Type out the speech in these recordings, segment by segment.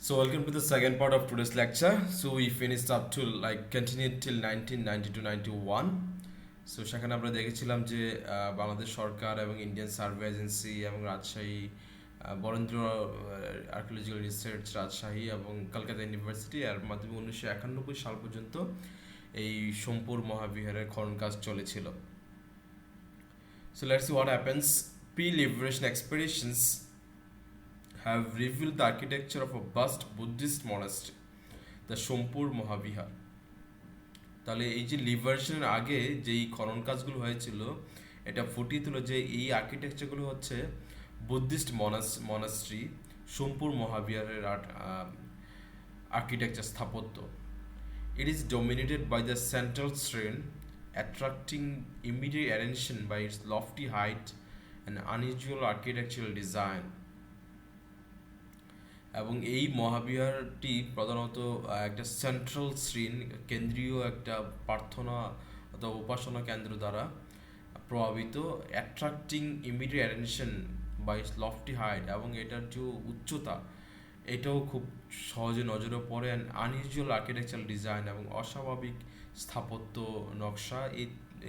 So welcome to the second part of today's lecture. So we finished up to continued till 1990 to 91. So সেখানে আমরা দেখেছিলাম যে বাংলাদেশ সরকার এবং Indian survey agency এবং Rajshahi Barendra archaeological research Rajshahi এবং Kolkata university এর মাধ্যমে 1991 সাল পর্যন্ত এই সোমপুর মহাবিহারের খনন কাজ চলেছিল। So let's see what happens pre-liberation expeditions have revealed the architecture of a vast Buddhist monastery, the Shompur Mahavihar. তাহলে এই যে লিবারেশনের আগে যেই খনন কাজগুলো হয়েছিল এটা ফুটিয়ে তুলো যে এই আর্কিটেকচারগুলো হচ্ছে বুদ্ধিস্ট মনাস্ট্রি সোমপুর মহাবিহারের আর্কিটেকচার স্থাপত্য। It is dominated by the central shrine, attracting immediate attention by its lofty height and unusual architectural design. এবং এই মহাবিহারটি প্রধানত একটা সেন্ট্রাল শ্রীন কেন্দ্রীয় একটা প্রার্থনা অথবা উপাসনা কেন্দ্র দ্বারা প্রভাবিত, attracting immediate attention by lofty height, এবং এটার যে উচ্চতা এটাও খুব সহজে নজরে পড়ে, অ্যান্ড আনইউজুয়াল আর্কিটেকচারাল ডিজাইন এবং অস্বাভাবিক স্থাপত্য নকশা,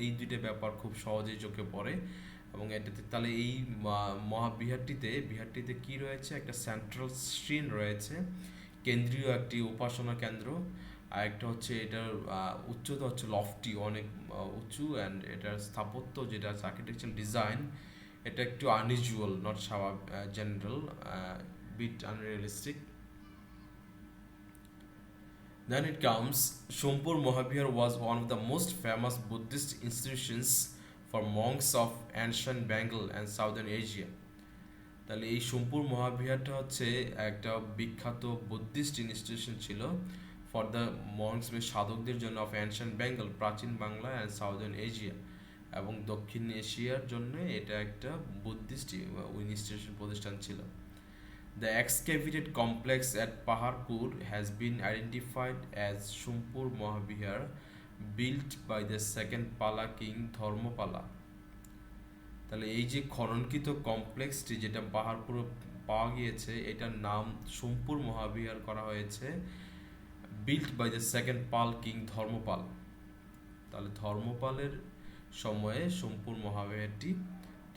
এই দুইটা ব্যাপার খুব সহজেই চোখে পড়ে। এবং এটাতে তাহলে এই বিহারটিতে কি রয়েছে, একটা সেন্ট্রাল স্ক্রিন রয়েছে, কেন্দ্রীয় একটি উপাসনা কেন্দ্র, আর একটা হচ্ছে এটার উচ্চতা হচ্ছে লফটি, অনেক উঁচু, অ্যান্ড এটার স্থাপত্য যেটা আছে আর্কিটেকচারাল ডিজাইন এটা একটু unusual, not general, bit unrealistic. Then it comes, Shompur Mahavihar was one of the most famous Buddhist institutions for monks of ancient Bengal and southern Asia. তাহলে এই সোমপুর মহাবিহারটা হচ্ছে একটা বিখ্যাত বুদ্ধিস্ট ইনস্টিটিউশন ছিল ফর দ্য মঙ্কস, সাধকদের জন্য, of ancient Bengal, প্রাচীন Bangla, and southern Asia, এবং দক্ষিণ এশিয়ার জন্য এটা একটা বুদ্ধিস্ট ইনস্টিটিউশন প্রতিষ্ঠান ছিল। The excavated complex at Paharpur has been identified as Shumpur Mahavihar, built by the second Pala king Dharmapala. তাহলে এই যে খননকৃত কমপ্লেক্সটি যেটা পাহাড়পুরে পাওয়া গিয়েছে এটার নাম সোমপুর মহাবিহার করা হয়েছে, built by the second Pala king Dharmapala. তাহলে ধর্মপালের সময়ে সোমপুর মহাবিহারটি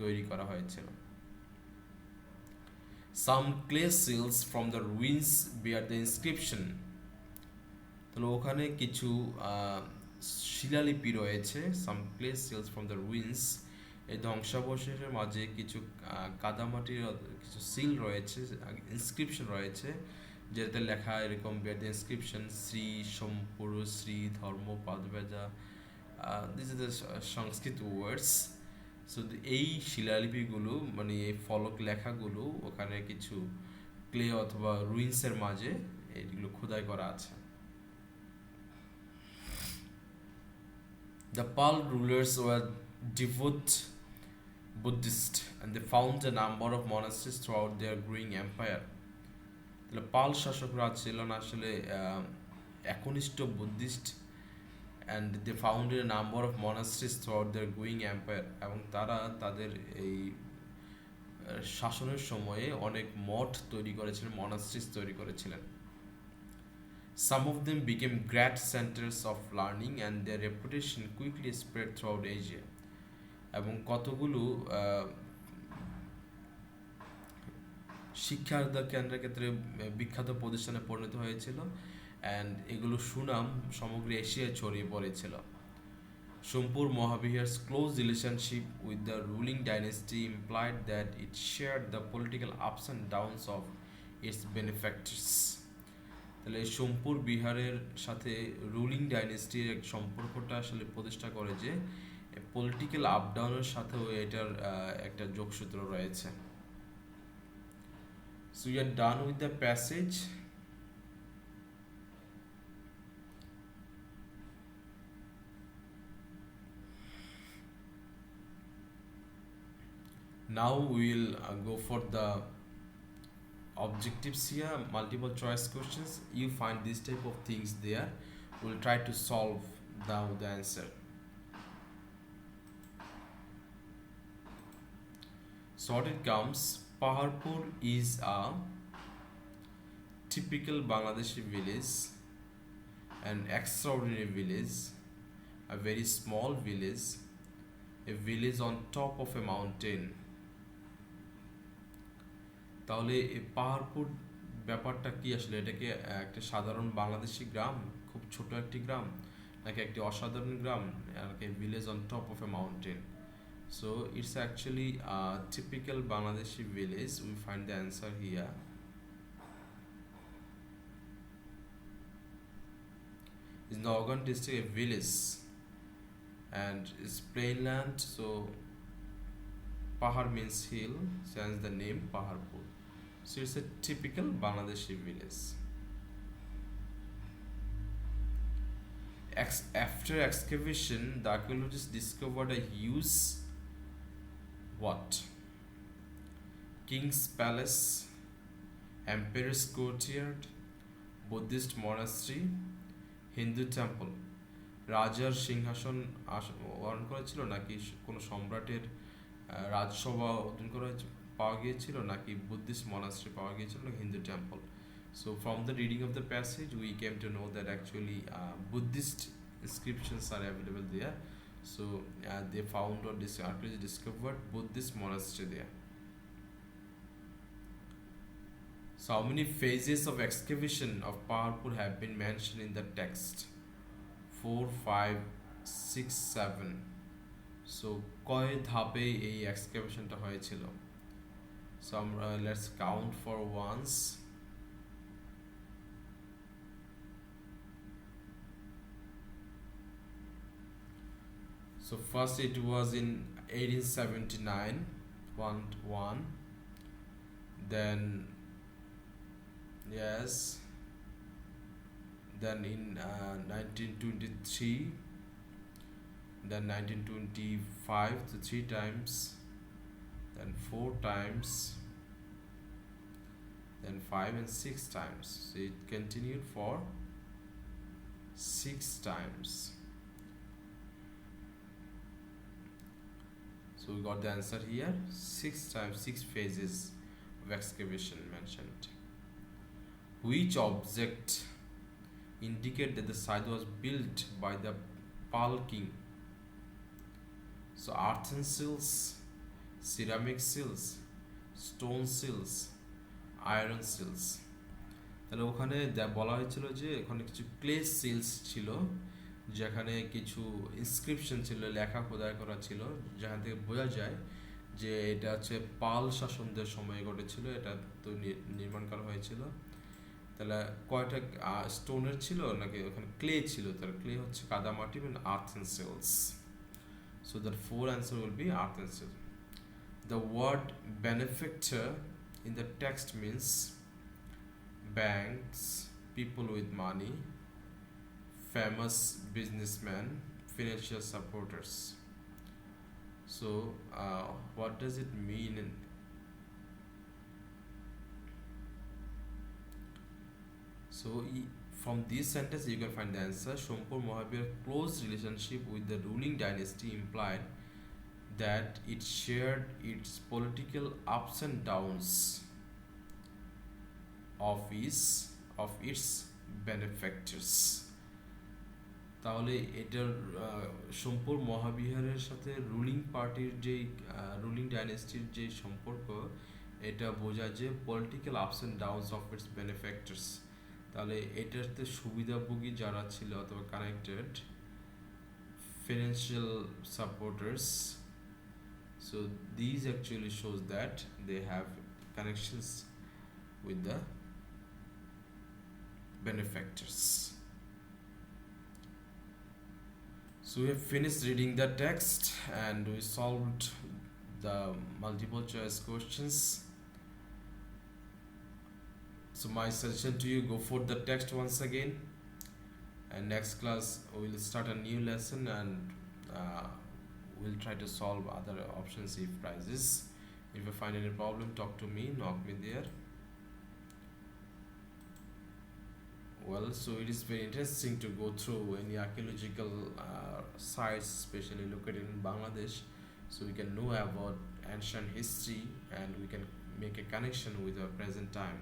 তৈরি করা হয়েছিল। Some clay seals from the ruins bear the inscription. তাহলে ওখানে কিছু শিলালিপি রয়েছে, some clay seals from the ruins, এই ধ্বংসাবশেষের মাঝে কিছু কাদামাটির কিছু সিল রয়েছে, ইনস্ক্রিপশন রয়েছে, যেটাতে লেখা এরকম বের দ্য ইনস্ক্রিপশন শ্রী সোমপুর শ্রী ধর্মপাদবেজা, this is the Sanskrit words. So এই শিলালিপিগুলো মানে এই ফলক লেখাগুলো ওখানে কিছু ক্লে অথবা রুইন্সের মাঝে এইগুলো খোদাই করা আছে। The Pal rulers were devout Buddhist and they found a number of monasteries throughout their growing empire. তাহলে পাল শাসকরা ছিলেন আসলে একনিষ্ঠ Buddhist, and they founded a number of monasteries throughout their growing empire, এবং তারা তাদের এই শাসনের সময়ে অনেক মঠ তৈরি করেছিলেন, মনাস্ট্রিজ তৈরি করেছিলেন। Some of them became great centers of learning and their reputation quickly spread throughout Asia. এবং কতগুলো শিক্ষার কেন্দ্রের ক্ষেত্রে বিখ্যাত প্রতিষ্ঠানে পরিণত হয়েছিল, অ্যান্ড এগুলো সুনাম সমগ্র এশিয়ায় ছড়িয়ে পড়েছিল। Somapura মহাবিহার's close relationship with the ruling dynasty implied that it shared the political ups and downs of its benefactors. তাহলে এই সোমপুর বিহারের সাথে রুলিং ডাইনেস্টির এক সম্পর্কটা আসলে প্রতিষ্ঠা করে যে পলিটিক্যাল আপ ডাউনের সাথেও এটার একটা যোগসূত্র রয়েছে। So we are done with the passage. Now we will go for the objectives here, multiple choice questions. You find this type of things there. We'll try to solve now the answer. So what it comes, Paharpur is a typical Bangladeshi village, an extraordinary village, a very small village, a village on top of a mountain. তাহলে এই পাহাড়পুর ব্যাপারটা কি আসলে? এটা কি একটা সাধারণ বাংলাদেশি গ্রাম, খুব ছোট একটি গ্রাম, নাকি একটি অসাধারণ গ্রাম, নাকি village on top of a mountain? So it's actually typical Bangladeshi village. We find the answer here. Is Naugan district a village and it's plain land, so Pahar means hill, hence the name Paharpur. So it's a typical Bangladeshi village. After excavation, the archaeologists discovered a huge what? King's palace, emperor's courtyard, Buddhist monastery, Hindu temple. রাজার সিংহাসন অর্জন করেছিল, নাকি কোনো সম্রাটের রাজসভা অর্জন করা পাওয়া গিয়েছিল, নাকি বুদ্ধিস্ট মনাস্ট্রি পাওয়া গিয়েছিল, নাকি Hindu temple? So from the reading of the passage we came to know that actually Buddhist inscriptions are available there. So they found or archaeologists discovered Buddhist monastery there. So how many phases of excavation of Paharpur have been mentioned in the text? 4, 5, 6, 7. So কয় ধাপে এই এক্সকাভেশনটা হয়েছিল? So let's count for once. So first it was in 1879, 1, then yes, then in 1923, then 1925 to 3 times, then 4 times, then 5 and 6 times. So it continued for 6 times. So we got the answer here, 6 times, 6 phases of excavation mentioned. Which object indicate that the site was built by the Pal king? So earthen seals, ceramic seals, stone seals, iron seals. তাহলে ওখানে বলা হয়েছিল যে ওখানে কিছু clay seals ছিল, যেখানে কিছু ইনস্ক্রিপশন ছিল, লেখা খোদাই করা ছিল, যেখান থেকে বোঝা যায় যে এটা হচ্ছে পাল শাসনদের সময় ঘটেছিল, এটা তো নির্মাণ করা হয়েছিল। তাহলে কয়টা স্টোনের ছিল, নাকি ওখানে ক্লে ছিল? তার ক্লে হচ্ছে কাদামাটি, মানে earthen seals. So the 4 answer will be earthen seals. The word benefactor in the text means banks, people with money, famous businessmen, financial supporters. So what does it mean so from this sentence you can find the answer. Shompur Mohabir's close relationship with the ruling dynasty implied that it shared its political ups and downs of its benefactors. তাহলে এটার সোমপুর মহাবিহারের সাথে ruling পার্টির ruling ডাইনেস্টির যে সম্পর্ক, এটা বোঝায় যে political ups and downs of its benefactors. তাহলে এটাতে সুবিধাভোগী যারা ছিল অথবা connected, financial supporters. So these actually shows that they have connections with the benefactors. So we have finished reading the text and we solved the multiple choice questions. So my suggestion to you, go for the text once again, and next class we'll start a new lesson and we'll try to solve other options if prizes. If you find any problem, talk to me, knock me there. Well, so it is very interesting to go through any archaeological sites, especially located in Bangladesh, so we can know about ancient history and we can make a connection with our present time.